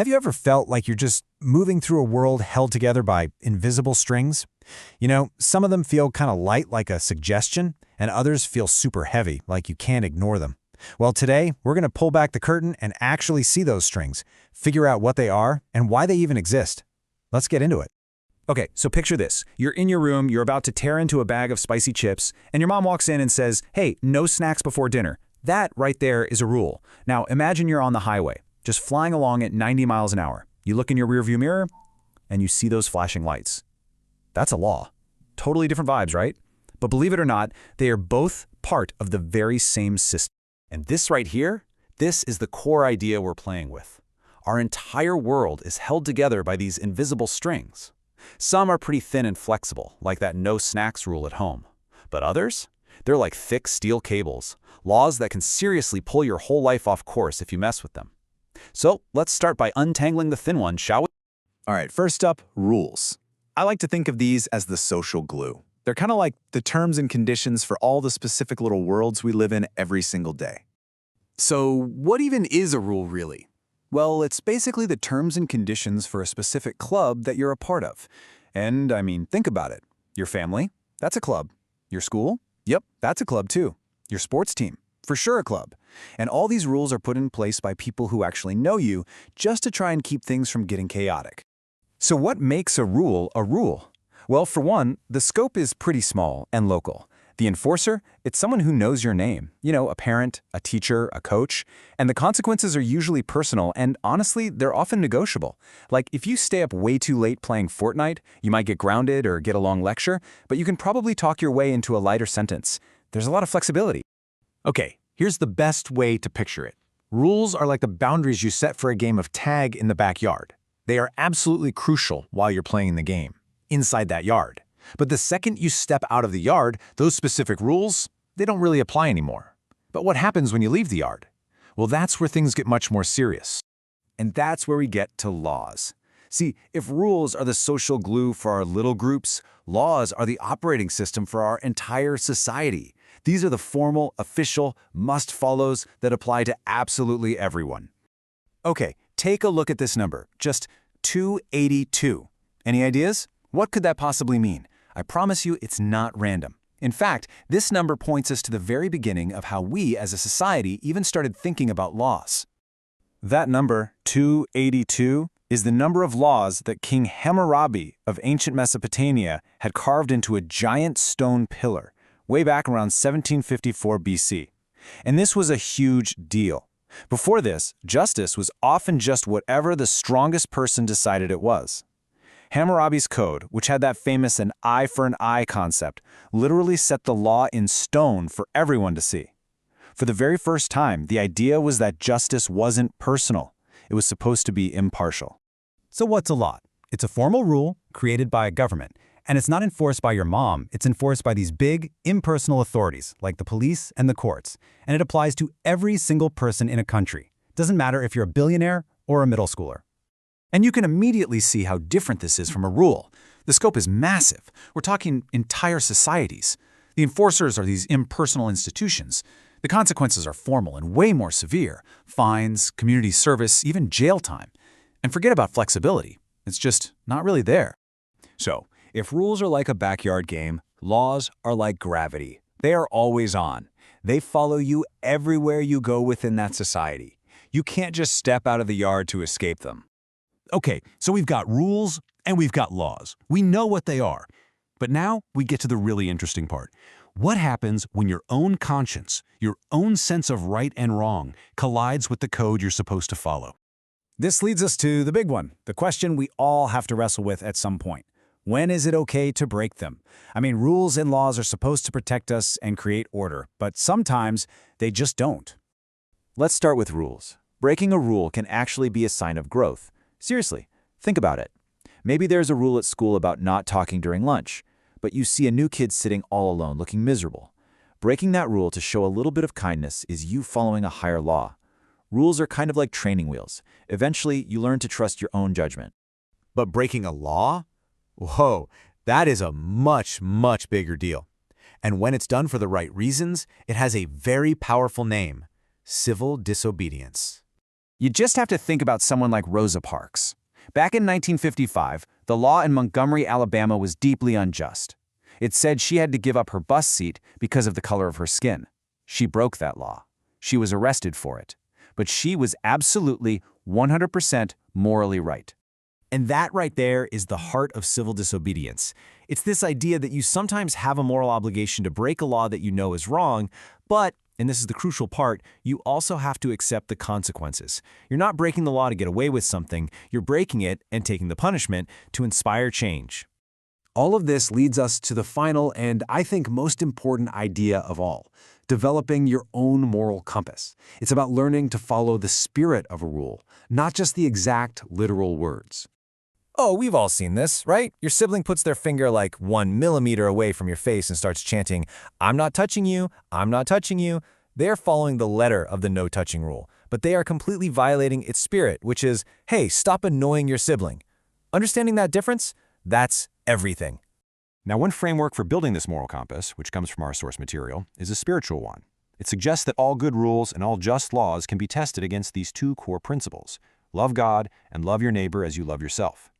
Have you ever felt like you're just moving through a world held together by invisible strings? Some of them feel kind of light like a suggestion, and others feel super heavy, like you can't ignore them. Well, today, we're going to pull back the curtain and actually see those strings, figure out what they are and why they even exist. Let's get into it. Okay, so picture this. You're in your room, you're about to tear into a bag of spicy chips, and your mom walks in and says, "Hey, no snacks before dinner." That right there is a rule. Now, imagine you're on the highway, just flying along at 90 miles an hour. You look in your rearview mirror, and you see those flashing lights. That's a law. Totally different vibes, right? But believe it or not, they are both part of the very same system. And this right here, this is the core idea we're playing with. Our entire world is held together by these invisible strings. Some are pretty thin and flexible, like that no snacks rule at home. But others? They're like thick steel cables, laws that can seriously pull your whole life off course if you mess with them. So let's start by untangling the thin one, shall we? All right, first up, rules. I like to think of these as the social glue. They're kind of like the terms and conditions for all the specific little worlds we live in every single day. So what even is a rule, really? Well, it's basically the terms and conditions for a specific club that you're a part of. And, think about it. Your family? That's a club. Your school? Yep, that's a club too. Your sports team? For sure a club. And all these rules are put in place by people who actually know you just to try and keep things from getting chaotic. So what makes a rule a rule? Well, for one, the scope is pretty small and local. The enforcer, it's someone who knows your name. A parent, a teacher, a coach. And the consequences are usually personal, and honestly, they're often negotiable. Like, if you stay up way too late playing Fortnite, you might get grounded or get a long lecture, but you can probably talk your way into a lighter sentence. There's a lot of flexibility. Okay, here's the best way to picture it. Rules are like the boundaries you set for a game of tag in the backyard. They are absolutely crucial while you're playing the game, inside that yard. But the second you step out of the yard, those specific rules, they don't really apply anymore. But what happens when you leave the yard? Well, that's where things get much more serious. And that's where we get to laws. See, if rules are the social glue for our little groups, laws are the operating system for our entire society. These are the formal, official, must-follows that apply to absolutely everyone. Okay, take a look at this number, just 282. Any ideas? What could that possibly mean? I promise you it's not random. In fact, this number points us to the very beginning of how we as a society even started thinking about laws. That number, 282, is the number of laws that King Hammurabi of ancient Mesopotamia had carved into a giant stone pillar way back around 1754 BC. And this was a huge deal. Before this, justice was often just whatever the strongest person decided it was. Hammurabi's code, which had that famous an eye for an eye concept, literally set the law in stone for everyone to see. For the very first time, the idea was that justice wasn't personal. It was supposed to be impartial. So what's a law? It's a formal rule created by a government, and it's not enforced by your mom. It's enforced by these big, impersonal authorities like the police and the courts, and it applies to every single person in a country. Doesn't matter if you're a billionaire or a middle schooler. And you can immediately see how different this is from a rule. The scope is massive. We're talking entire societies. The enforcers are these impersonal institutions. The consequences are formal and way more severe. Fines, community service, even jail time. And forget about flexibility. It's just not really there. So, if rules are like a backyard game, laws are like gravity. They are always on. They follow you everywhere you go within that society. You can't just step out of the yard to escape them. Okay, so we've got rules and we've got laws. We know what they are. But now we get to the really interesting part. What happens when your own conscience, your own sense of right and wrong, collides with the code you're supposed to follow? This leads us to the big one, the question we all have to wrestle with at some point. When is it okay to break them? Rules and laws are supposed to protect us and create order, but sometimes they just don't. Let's start with rules. Breaking a rule can actually be a sign of growth. Seriously, think about it. Maybe there's a rule at school about not talking during lunch, but you see a new kid sitting all alone looking miserable. Breaking that rule to show a little bit of kindness is you following a higher law. Rules are kind of like training wheels. Eventually, you learn to trust your own judgment. But breaking a law? Whoa, that is a much, much bigger deal. And when it's done for the right reasons, it has a very powerful name: civil disobedience. You just have to think about someone like Rosa Parks. Back in 1955, the law in Montgomery, Alabama was deeply unjust. It said she had to give up her bus seat because of the color of her skin. She broke that law. She was arrested for it. But she was absolutely 100% morally right. And that right there is the heart of civil disobedience. It's this idea that you sometimes have a moral obligation to break a law that you know is wrong, but, and this is the crucial part, you also have to accept the consequences. You're not breaking the law to get away with something, you're breaking it and taking the punishment to inspire change. All of this leads us to the final and, I think, most important idea of all, developing your own moral compass. It's about learning to follow the spirit of a rule, not just the exact literal words. Oh, we've all seen this, right? Your sibling puts their finger like 1 millimeter away from your face and starts chanting, "I'm not touching you, I'm not touching you." They're following the letter of the no-touching rule, but they are completely violating its spirit, which is, hey, stop annoying your sibling. Understanding that difference? That's everything. Now, one framework for building this moral compass, which comes from our source material, is a spiritual one. It suggests that all good rules and all just laws can be tested against these two core principles: love God and love your neighbor as you love yourself.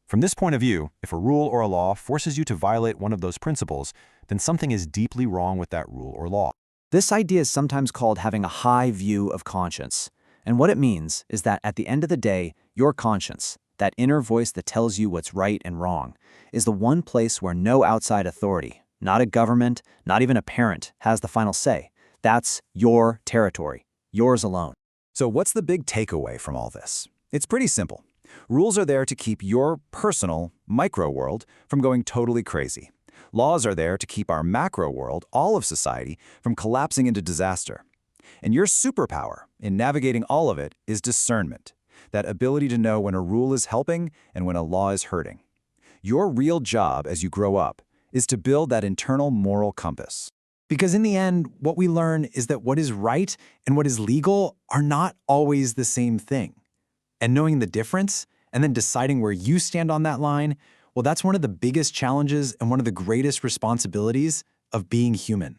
From this point of view, if a rule or a law forces you to violate one of those principles, then something is deeply wrong with that rule or law. This idea is sometimes called having a high view of conscience. And what it means is that at the end of the day, your conscience, that inner voice that tells you what's right and wrong, is the one place where no outside authority, not a government, not even a parent, has the final say. That's your territory, yours alone. So what's the big takeaway from all this? It's pretty simple. Rules are there to keep your personal, micro world from going totally crazy. Laws are there to keep our macro world, all of society, from collapsing into disaster. And your superpower in navigating all of it is discernment, that ability to know when a rule is helping and when a law is hurting. Your real job as you grow up is to build that internal moral compass. Because in the end, what we learn is that what is right and what is legal are not always the same thing. And knowing the difference and then deciding where you stand on that line, well, that's one of the biggest challenges and one of the greatest responsibilities of being human.